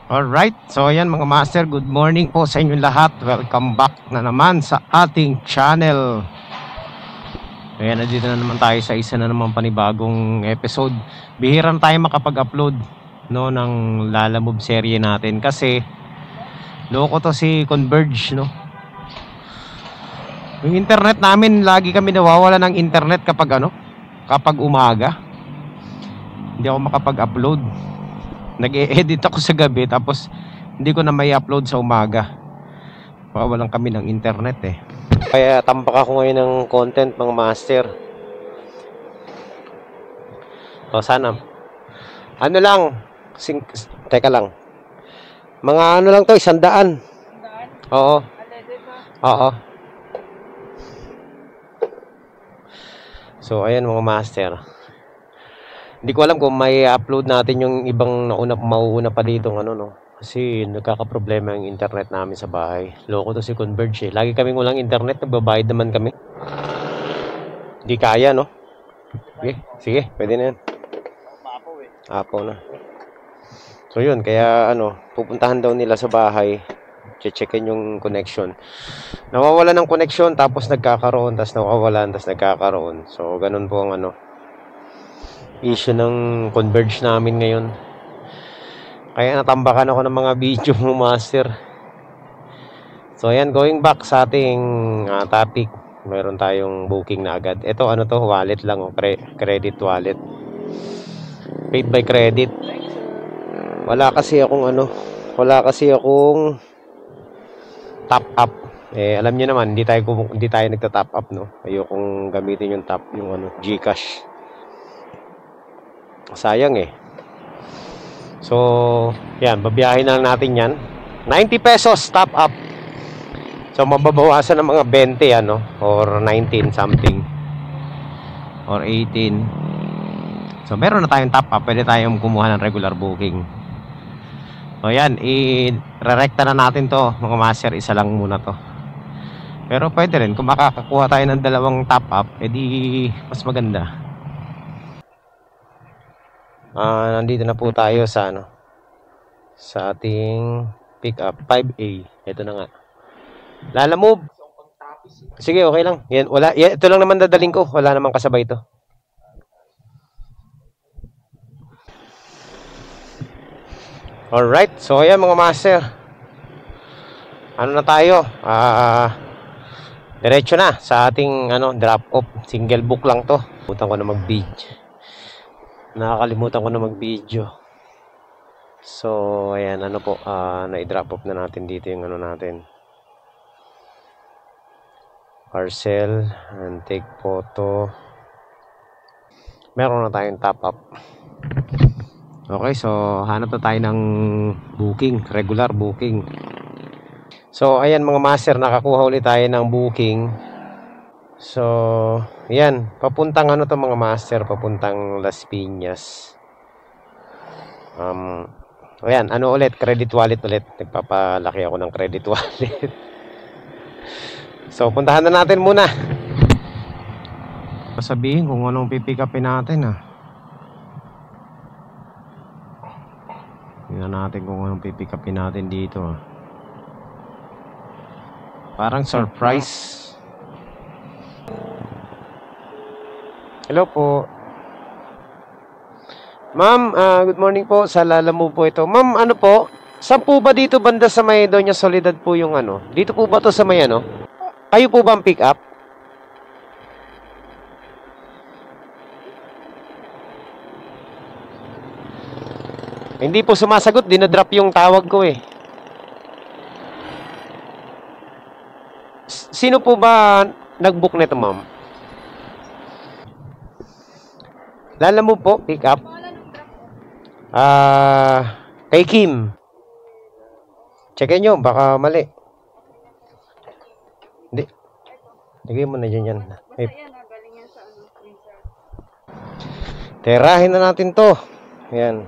Alright, so ayan mga master, good morning po sa inyo lahat. Welcome back na naman sa ating channel. Ayan, nandito na naman tayo sa isa na naman panibagong episode. Bihirang tayo makapag-upload no, ng Lalamove serye natin kasi loko to si Converge, no? Yung internet namin, lagi kami nawawala ng internet kapag umaga. Hindi ako makapag-upload. Nag-e-edit ako sa gabi tapos hindi ko na may upload sa umaga. Walang kami ng internet eh. Kaya tampak ako ngayon ng content mga master. O sana ano lang teka lang. Mga ano lang to, 100. 100? Oo. Oo. So ayan mga master. Hindi ko alam kung may upload natin yung ibang mauuna pa dito no. Kasi nagkakaproblema yung internet namin sa bahay. Loko to si Converge eh. Lagi kaming walang internet, nagbabayad naman kami. Hindi kaya no. Sige, pwede na yan. Apo na. So yun, kaya pupuntahan daw nila sa bahay. Checkin yung connection. Nawawala ng connection, tapos nagkakaroon, tapos nawawalan, tapos nagkakaroon. So ganun po ang issue ng Converge namin ngayon. Kaya natambakan ako ng mga video mo master. So ayan, going back sa ating topic. Meron tayong booking na agad. Ito to, wallet lang credit wallet. Paid by credit. Wala kasi akong top up. Alam niyo naman, hindi tayo nagta-top up no. Ayokong gamitin yung GCash. Sayang eh. So, yan, babiyahin na natin yan. 90 pesos top up. So, mababawasan ng mga 20 or 19 something. Or 18. So, meron na tayong top up. Pwede tayong kumuha ng regular booking. So, yan, i-rerekta na natin to mga master. Isa lang muna to. Pero pwede rin, kung makakakuha tayo ng dalawang top up, edi mas maganda. Nandito na po tayo sa ating pick up 5A. Ito na nga. Lalamove. Sige, okay lang. Yan, ito lang naman dadaling ko. Wala namang kasabay ito. Alright. So, ayan mga master. Ano na tayo? Diretso na sa ating drop off. Single book lang to. Nakakalimutan ko na mag-video. So, ayan, na-drop off na natin dito yung natin. Parcel, and take photo. Meron na tayong top up. Okay, so, hanap na tayo ng booking, regular booking. So, ayan mga master, nakakuha ulit tayo ng booking. So, ayan, papuntang to mga master, papuntang Las Piñas. Ayan, ulit, credit wallet ulit. Nagpapalaki ako ng credit wallet. So, puntahan na natin muna. Sabihin kung anong pipick upin natin Tingnan natin kung anong pipick upin natin dito Parang surprise. Hello po. Ma'am, good morning po. Sa Lalamove po ito. Ma'am, po? Saan po ba dito banda sa may Doña Soledad po yung Dito po ba to sa may Kayo po ba ang pick up? Hindi po sumasagot. Dinadrop yung tawag ko eh. Sino po ba nag-book nito, ma'am? Lalamove po, pick up. Kay Kim. Checkin nyo, baka mali. Hindi. Lagay mo na dyan yan. Terahin na natin to. Ayan.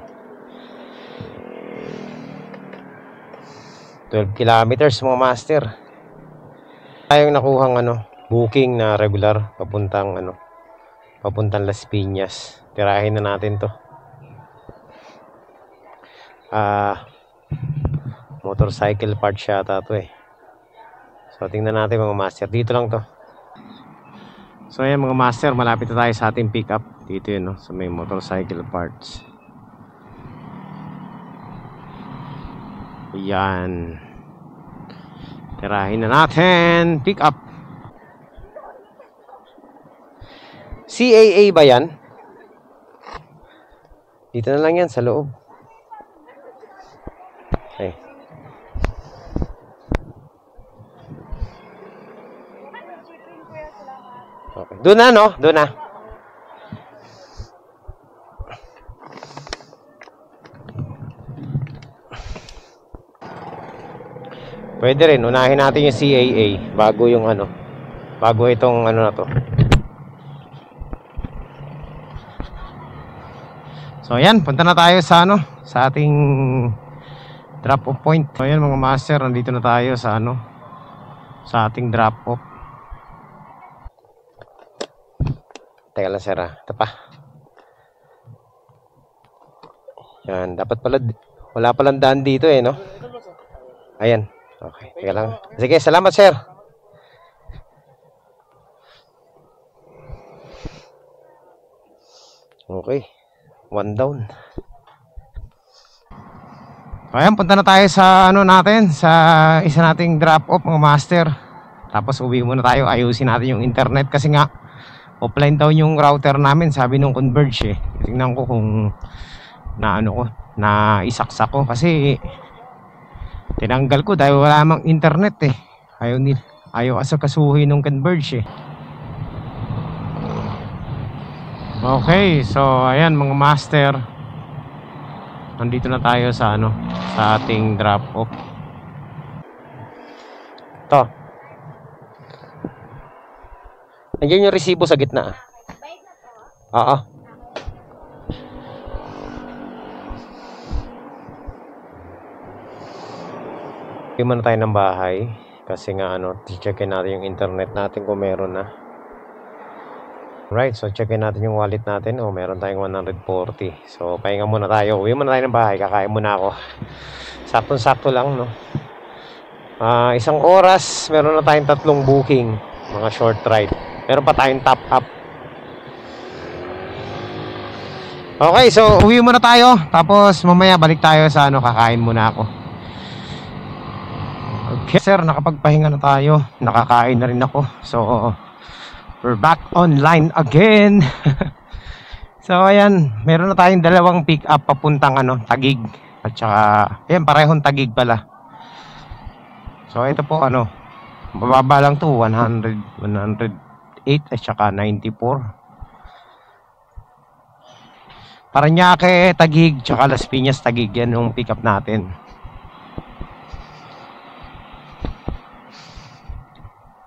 12 kilometers mga master. Tayong nakuhang booking na regular papuntang Las Piñas. Tirahin na natin to. Motorcycle parts yata to eh. So tingnan natin mga master. Dito lang to. So ayan mga master, malapit na tayo sa ating pickup. Dito yun, no? Sa may motorcycle parts. Ayan. Tirahin na natin. Pickup. CAA ba yan? Dito na lang yan sa loob. Okay. Okay. Doon na, no? Doon na. Pwede rin. Unahin natin yung CAA bago yung ano. Bago itong ano na to. So ayan, punta na tayo sa ano, sa ating drop off point. So ayan mga master, nandito na tayo sa ano, sa ating drop off. Teka lang sir, ito pa. Yan, dapat pala, wala palang daan dito eh, no? Ayan, okay, teka lang. Sige, salamat sir. Okay, one down. Ayan, punta na tayo sa ano natin, sa isa nating drop off mga master. Tapos uwi muna tayo, ayusin natin yung internet kasi nga offline daw yung router namin, sabi nung Converge eh. Tingnan ko kung na ano ko, na isaksak ko kasi tinanggal ko dahil wala mang internet eh. Ayaw asakasuhin nung Converge eh. Okay, so ayan mga master, nandito na tayo sa ano, sa ating drop off. To. Nandiyan yung resibo sa gitna. Oo. Hindi muna tayo ng bahay kasi nga ano, checkin natin yung internet natin kung meron na. Right, so checkin natin yung wallet natin. Oh, meron tayong 140. So pahinga muna tayo. Uwi muna tayo ng bahay, kakain muna ako. Saktong-sakto lang, no. Isang oras, meron na tayong 3 booking, mga short ride. Meron pa tayong top up. Okay, so uwi muna tayo. Tapos mamaya balik tayo sa ano, kakain muna ako. Okay sir, nakapagpahinga na tayo. Nakakain na rin ako. So we're back online again. So ayan, meron na tayong 2 pick up papuntang ano, Taguig. At saka, ayan, parehong Taguig pala. So ito po ano, mababa lang to, 100, 108 at saka 94. Parañaque, Taguig, tsaka Las Piñas, Taguig, yan yung pick up natin.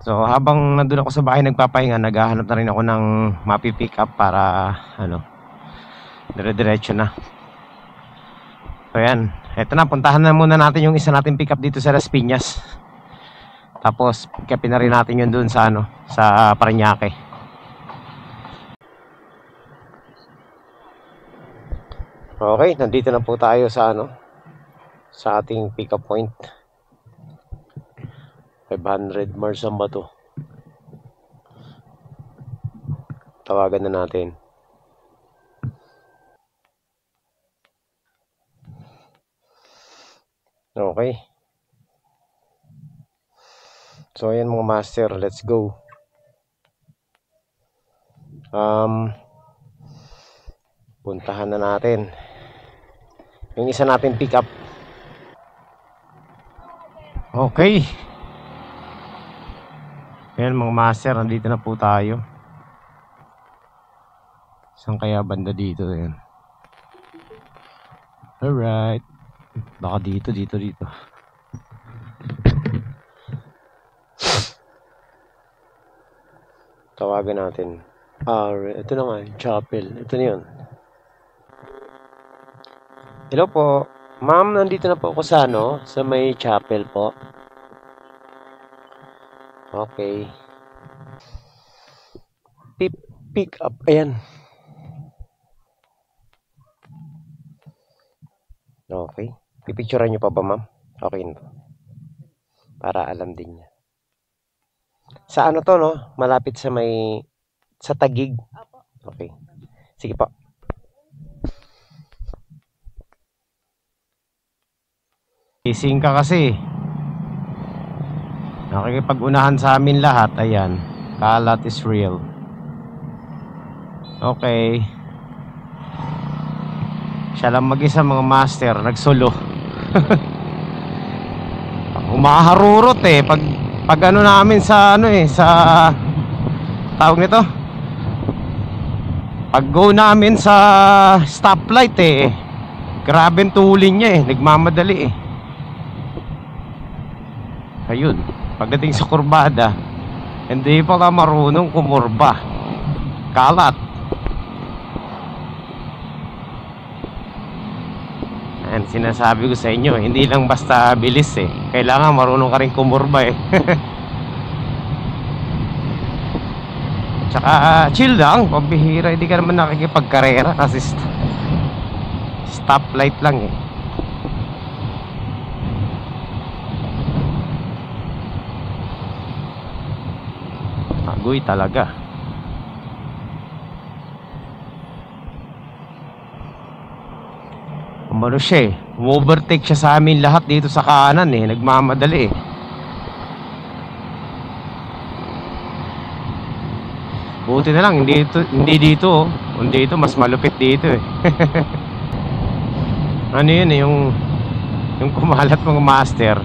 So habang nandun ako sa bahay nagpapahinga, naghahanap na rin ako ng mapipick up para ano, dire-diretso na. So yan, eto na, puntahan na muna natin yung isa natin pick up dito sa Las Piñas. Tapos pick upin na rin natin yun dun sa ano, sa Parañaque. Okay, nandito na po tayo sa ano, sa ating pick up point. 500 Marsan ba to? Tawagan na natin. Okay. So ayan mga master, let's go. Puntahan na natin yung isa natin pick up. Okay. Ayan mga master, nandito na po tayo. Saan kaya banda dito? Ayan. Alright. Baka dito. Tawagan natin. Ito na nga, chapel. Ito na yun. Hello po. Ma'am, nandito na po ako sa ano, sa may chapel po. Okay. Pick up. Ayan. Okay. Pipicturean nyo pa ba, ma'am? Okay na to. Para alam din niya. Sa ano to, no? Malapit sa sa Taguig. Okay. Sige po. Gising ka kasi. Nakikipag-unahan sa amin lahat. Ayan. Kalat is real. Okay. Siya lang mag-isa mga master. Nagsolo. Umaharurot eh. Pag ano namin sa ano eh. Sa tawag nito. Pag go namin sa stoplight eh. Grabe ang tulin niya eh. Nagmamadali eh. Ayun. Pagdating sa kurbada, hindi pala marunong kumurba. Kalat. Yan, sinasabi ko sa inyo, hindi lang basta bilis eh. Kailangan marunong ka rin kumurba eh. Tsaka chill lang, pambihira. Hindi ka naman nakikipagkarera kasi stoplight lang eh. Agoy talaga. Umano siya eh. Overtake siya sa amin lahat dito sa kanan eh. Nagmamadali eh. Buti na lang hindi dito. Hindi dito mas malupit dito eh. Ano yun eh, yung kumalat mga master.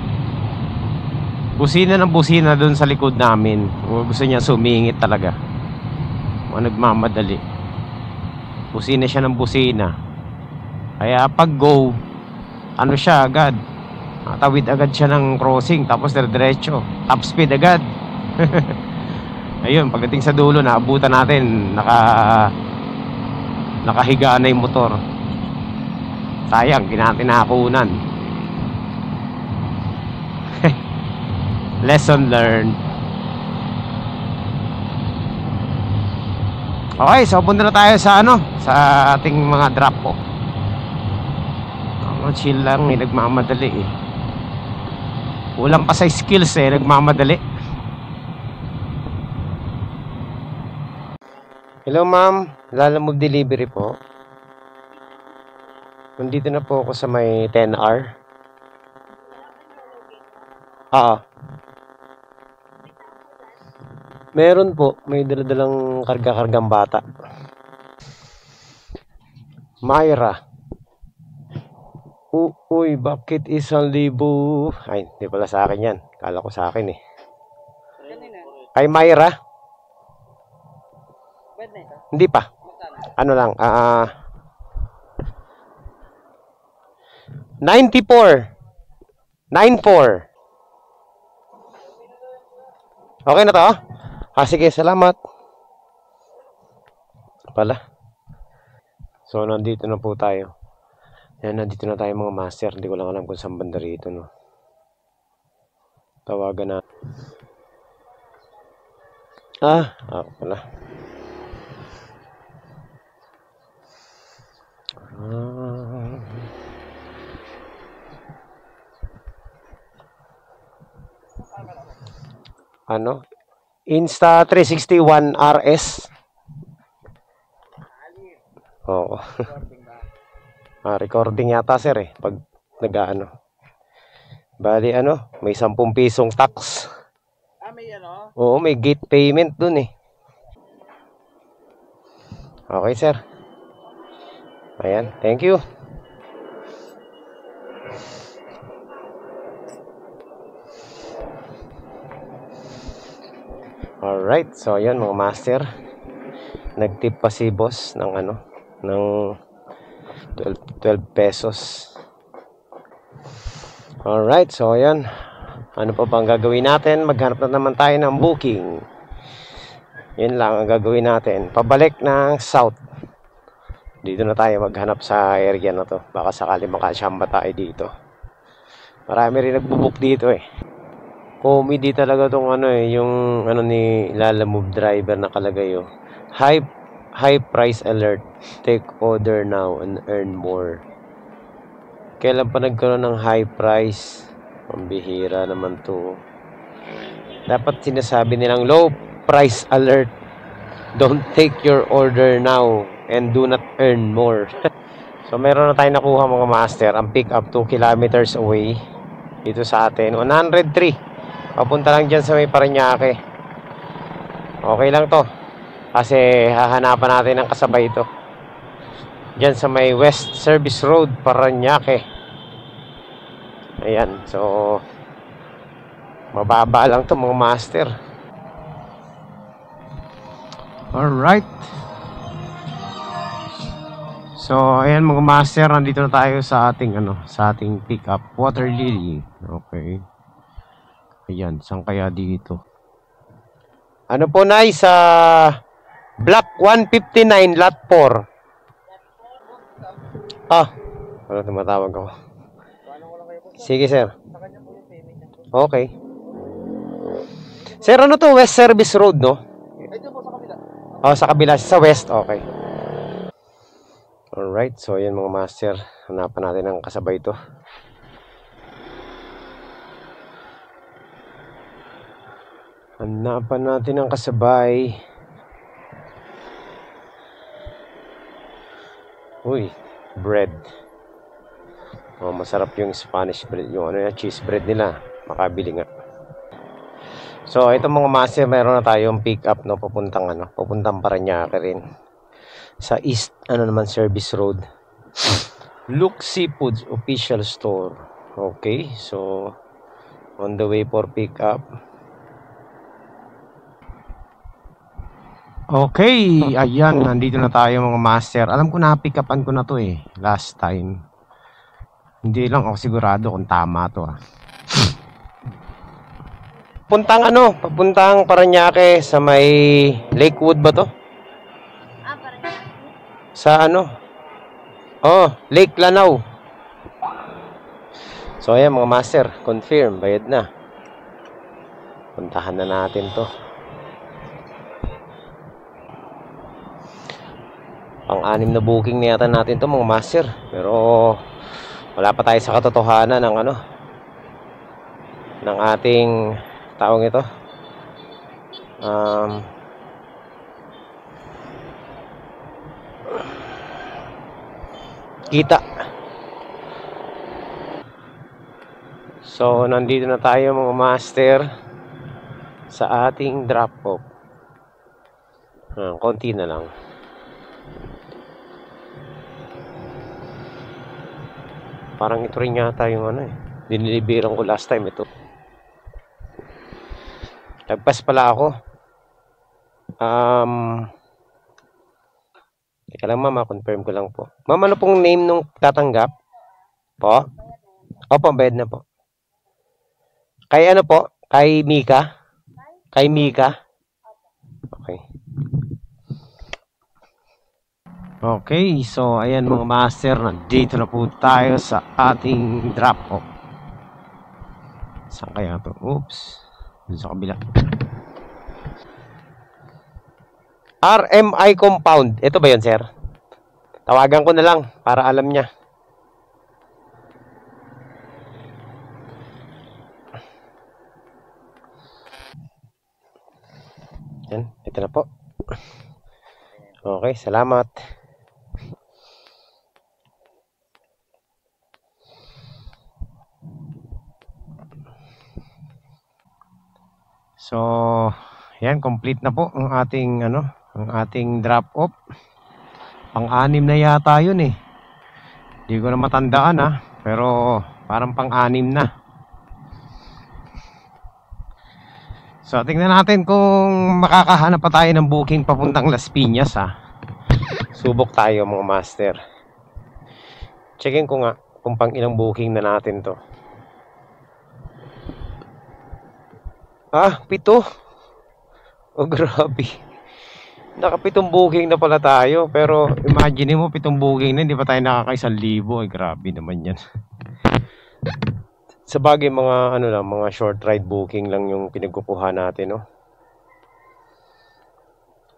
Busina ng busina doon sa likod namin. Gusto niya sumingit talaga. Nagmamadali. Busina siya ng busina. Kaya pag go, ano siya agad. Tawid agad siya ng crossing. Tapos diretso. Top speed agad. Ayun, pagdating sa dulo, naabutan natin. Nakahiga na yung motor. Sayang, tinakunan. Lesson learned. Okay, so punta na tayo sa sa ating mga drop po. Chill lang eh, nagmamadali eh. Kulang pa sa skills eh, nagmamadali. Hello ma'am, Lalamove delivery po. Nandito na po ako sa may 10R. Meron po, may daladalang karga-kargang bata. Myra. Uy, bakit 1,000? Ay, hindi pala sa akin yan. Kala ko sa akin eh. Kay Myra? Hindi pa. Ano lang, 94. 94. Okay na to? Sige, salamat. Pala. So, nandito na po tayo. Yan, nandito na tayo mga master. Hindi ko lang alam kung saan banda rito, no? Tawagan na. Pala. Insta361 RS. Oo. Recording yata sir eh. Pag bali may 10 pisong tax. May Oo, may gate payment dun eh. Okay sir. Ayan, thank you. Alright, so ayan mga master. Nagtip pa si boss ng ng 12 pesos. Alright, so ayan. Ano pa bang gagawin natin? Maghanap na naman tayo ng booking. Yun lang ang gagawin natin. Pabalik ng south. Dito na tayo maghanap sa area na to. Baka sakali makasamba tayo dito. Marami rin nagbubook dito eh. Comedy talaga tong yung ni Lalamove driver nakalagay high price alert, take order now and earn more. Kailan pa nagkaroon ng high price Pambihira naman to. Dapat sinasabi nilang low price alert. Don't take your order now and do not earn more. So meron na tayong nakuha mga master. Ang pick up 2 kilometers away dito sa atin. 103. Papunta lang dyan sa may Parañaque. Okay lang to. Kasi hahanapan natin ng kasabay ito. Dyan sa may West Service Road, Parañaque. Ayan. So mababa lang to mga master. Alright. So ayan mga master, nandito na tayo sa ating sa ating pick up Water Lily. Okay. Ayan, saan kaya dito? Ano po na sa Block 159 Lot 4. Ano tumatawag ako? Sige sir. Okay. Sir, ano to? West Service Road, no? Ito po sa kabila. Sa kabila. Sa west. Okay. Alright. So, ayan mga master. Hanapan natin ang kasabay ito. Hanapan natin ang kasabay. Uy, bread. Masarap yung Spanish bread. Yung cheese bread nila. Makabili nga. So, ito mga master, meron na tayong pick up, no, papuntang Parañaque rin. Sa East, Service Road. Luke Seafoods official store. Okay, so on the way for pick up. Okay, ayan, nandito na tayo mga master. Alam ko na pick upan ko na to last time. Hindi lang ako sigurado kung tama to Papuntang Parañaque sa may Lakewood ba to? Parañaque. Sa Lake Lanao. So ayan mga master, confirm, bayad na. Puntahan na natin to. Pang-anim na booking na yata natin to mga master. Pero wala pa tayo sa katotohanan ng ating tawag ito. Kita. So, nandito na tayo mga master sa ating drop off. Konti na lang. Parang ito rin yata yung diniliberan ko last time ito. Lagpas pala ako. Teka lang ma'am, confirm ko lang po. Ma'am, ano pong name nung tatanggap? Po? Opo, bayad na po. Kay ano po? Kay Mika? Kay Mika? Okay. Okay, so ayan mga master, nandito na po tayo sa ating drop off. Saan kaya to? Oops. Sa kabila. RMI compound. Ito ba yun, sir? Tawagan ko na lang para alam niya. Yan, ito na po. Okay, salamat. So, yan, complete na po ang ating ang ating drop off. Pang-anim na yata yun Hindi ko na matandaan pero parang pang-anim na. So, tingnan natin kung makakahanap pa tayo ng booking papuntang Las Piñas Subok tayo mga master. Checkin ko nga kung pang ilang booking na natin to. 7. Oh, grabe. Naka-7 booking na pala tayo. Pero imagine mo 7 booking na, hindi pa tayo nakaka-1,000. Grabe naman yan. Sa bagay mga mga short ride booking lang yung pinagkukuha natin,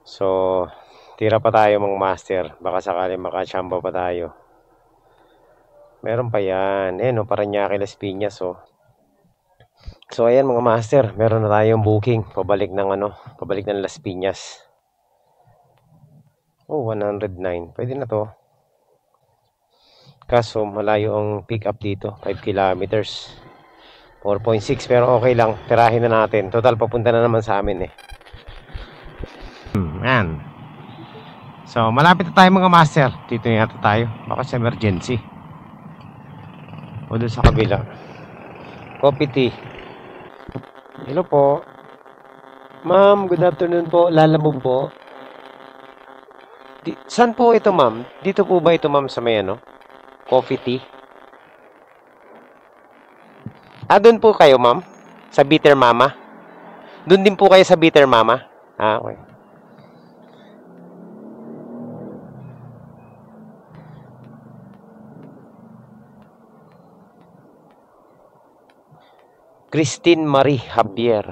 So, tira pa tayo mga master. Baka sakali makachamba pa tayo. Meron pa yan. Parañaque, Las Piñas, So ayan mga master, meron na tayong booking pabalik ng pabalik ng Las Piñas. Oh, 109. Pwede na to. Kaso malayo ang pick up dito, 5 kilometers. 4.6 pero okay lang, tirahin na natin. Total papunta na naman sa amin eh. Yan. So malapit na tayo mga master. Dito yata tayo. Baka sa emergency. O doon sa kabila. Coffee tea. Hello po. Ma'am, good afternoon po. Lalamove po. Saan po ito ma'am? Dito po ba ito ma'am sa may coffee tea? Doon po kayo ma'am? Sa Bitter Mama? Doon din po kayo sa Bitter Mama? Okay. Christine Marie Javier.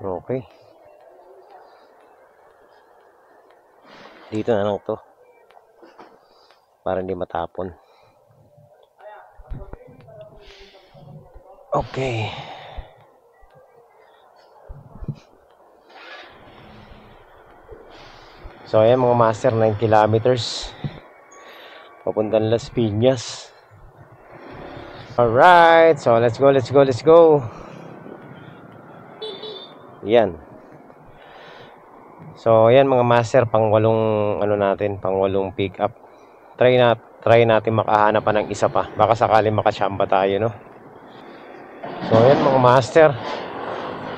Okay. Dito na lang to. Para hindi matapon. Okay. So ayan mga master, 9 kilometers papuntang Las Piñas. Alright, so let's go. Yan. So ayan mga master, pang walong pang walong pick up. Try natin makahanap pa ng isa pa. Baka sakali makachamba tayo, no? So ayan mga master,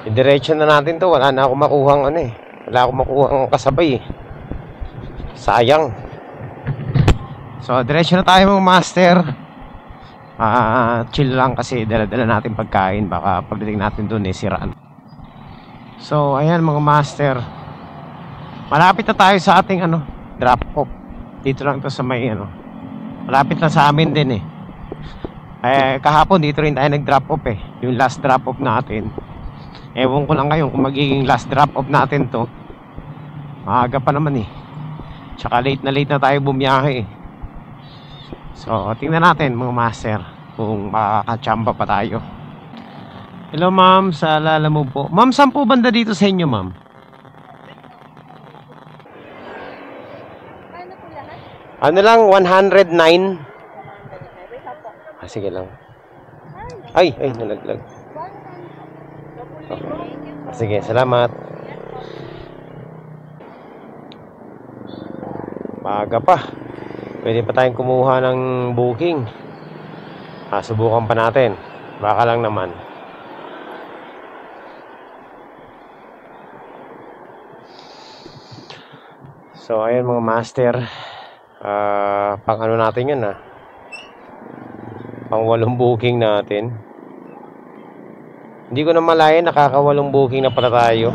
i-diretso na natin to. Wala na akong makuhang wala akong makuhang kasabay eh. Sayang. So diretso na tayo mga master. Chill lang kasi dala-dala natin pagkain. Baka pagdating natin doon siraan. So ayan mga master, malapit na tayo sa ating drop off. Dito lang to sa may malapit na sa amin din kahapon dito rin tayo nag drop off yung last drop off natin. Ewan ko lang ngayon kung magiging last drop off natin to. Maaga pa naman tsaka late na tayo bumiyahe So tingnan natin mga master kung makakachamba pa tayo. Hello ma'am, sa Lalamove po. Ma'am, saan po banda dito sa inyo ma'am? Ano po lahat? Ano lang, 109. Sige lang. Ay, nalaglag. Sige, salamat. Maaga pa. Pwede pa tayong kumuha ng booking. Subukan pa natin. Baka lang naman. So, ayan mga master. Pang natin yun pang 8 booking natin. Hindi ko na malayan, nakaka-8 booking na pala tayo.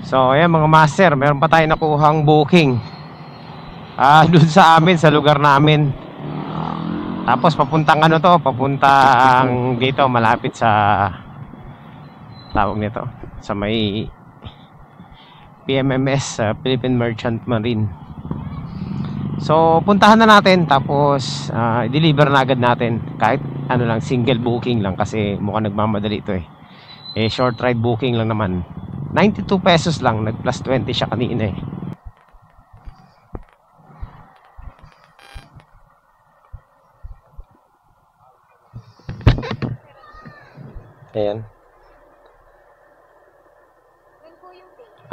So ayan mga master, meron pa tayo nakuhang booking dun sa amin, sa lugar namin. Tapos papuntang papuntang dito, malapit sa tawag nito, sa may PMMS, Philippine Merchant Marine. So puntahan na natin, tapos i-deliver na agad natin. Kahit lang, single booking lang kasi mukhang nagmamadali ito short ride booking lang naman. 92 pesos lang, nag plus 20 siya kanina Ayan.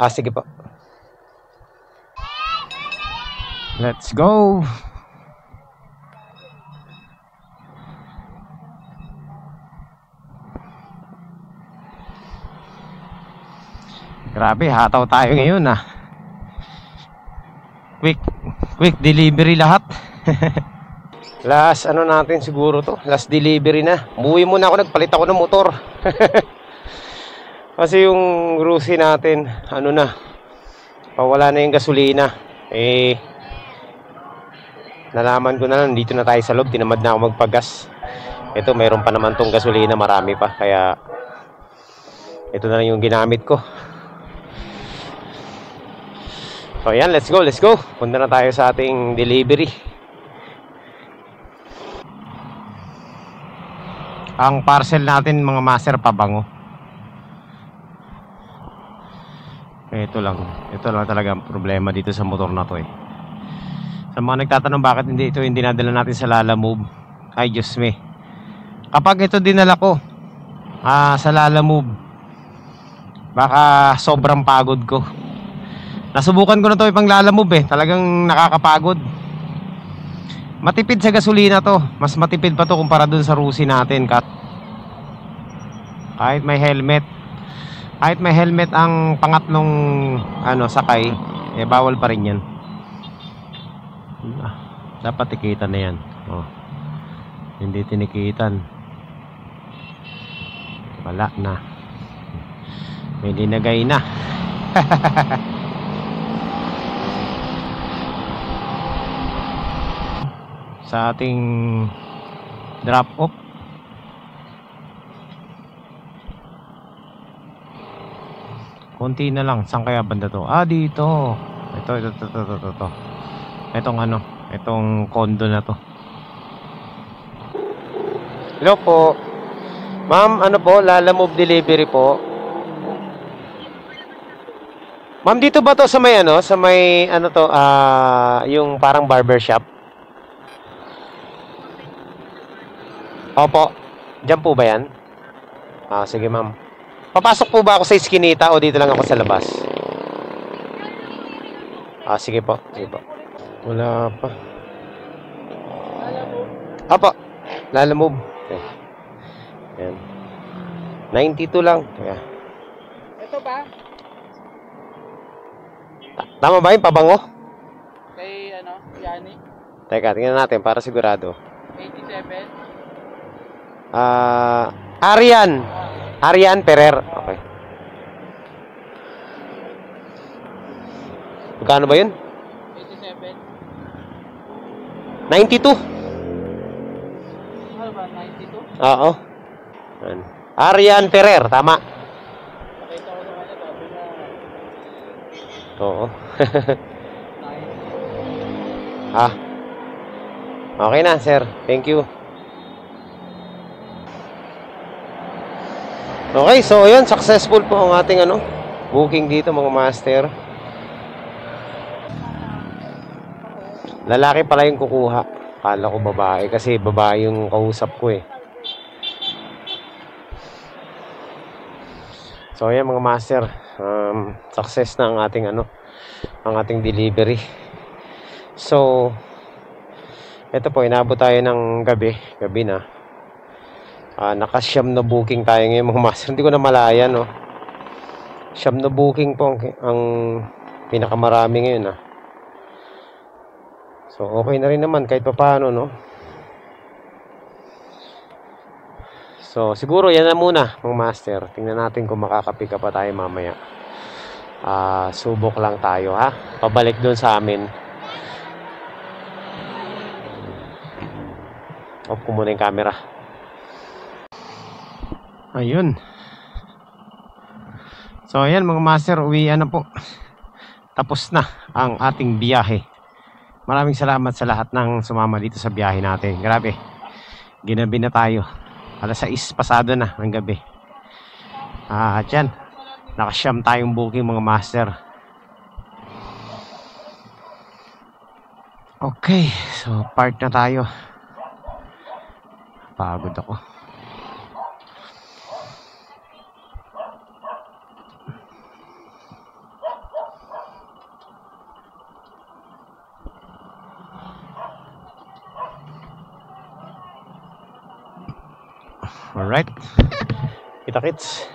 Sige po. Let's go. Grabe, hataw tayo ngayon Quick delivery lahat. Last natin siguro to, last delivery na. Umuwi muna ako, nagpalit ako ng motor. Kasi yung Rusi natin wala na yung gasolina. Nalaman ko na lang, dito na tayo sa loob, tinamad na ako magpagas. Ito, mayroon pa naman tong gasolina, marami pa. Kaya ito na lang yung ginamit ko. So ayan, let's go, let's go. Punta na tayo sa ating delivery. Ang parcel natin mga master, pabango. Ito lang talaga ang problema dito sa motor na to eh. Sa mga nagtatanong bakit hindi ito yung dinadala natin sa Lalamove, ay Diyos me, kapag ito dinala ko sa Lalamove, baka sobrang pagod ko. Nasubukan ko na to ipang Lalamove eh, talagang nakakapagod. Matipid sa gasolina to, mas matipid pa to kumpara dun sa Rusi natin. Kahit may helmet ang pangatlong sakay, eh bawal pa rin yan. Dapat tikitan na yan. Hindi tinikitan, wala na, may dinagay na. Sa ating drop off, konti na lang. Saan kaya banda to? Dito. Ito. Itong condo na to. Hello po. Ma'am, Lalamove delivery po. Ma'am, dito ba to sa may yung parang barber shop? Opo. Diyan po ba yan? Sige ma'am. Papasok po ba ako sa iskinita o dito lang ako sa labas? Sige po. Wala pa. Opo. Lalamove. Okay. Yan. 92 lang. Kaya. Ito ba? Tama ba yung pabango? Kay Yani? Teka, tingnan natin para sigurado. 87? Arian Ferrer. Okay. Magkano ba yun? 87? 92. Ano ba? 92? Oo. Arian Ferrer, tama. Nakita ko naman ito. Sabi na Oo. 90. Okay na, sir. Thank you. Okay, so yun, successful po ang ating booking dito mga master. Lalaki pala yung kukuha. Kala ko babae kasi babae yung kausap ko eh. So ayan mga master, success na ang ating delivery. So ito po, inabot tayo ng gabi na. Naka-siyam na booking tayo ngayon mga master. Hindi ko na malaya, no. Siyam na booking po ang pinakamarami ngayon, So okay na rin naman kahit papaano, no. So siguro yan na muna mga master. Tingnan natin kung makakapick up pa tayo mamaya. Subok lang tayo, pabalik doon sa amin. Off ko muna yung camera. Ayun. So ayan mga master, uwian na po. Tapos na ang ating biyahe. Maraming salamat sa lahat ng sumama dito sa biyahe natin. Grabe, ginabi na tayo. Alas 6 pasado na ng gabi. At yan, nakasyam tayong booking mga master. Okay, so part na tayo. Pagod ako. Alright, kita-kits.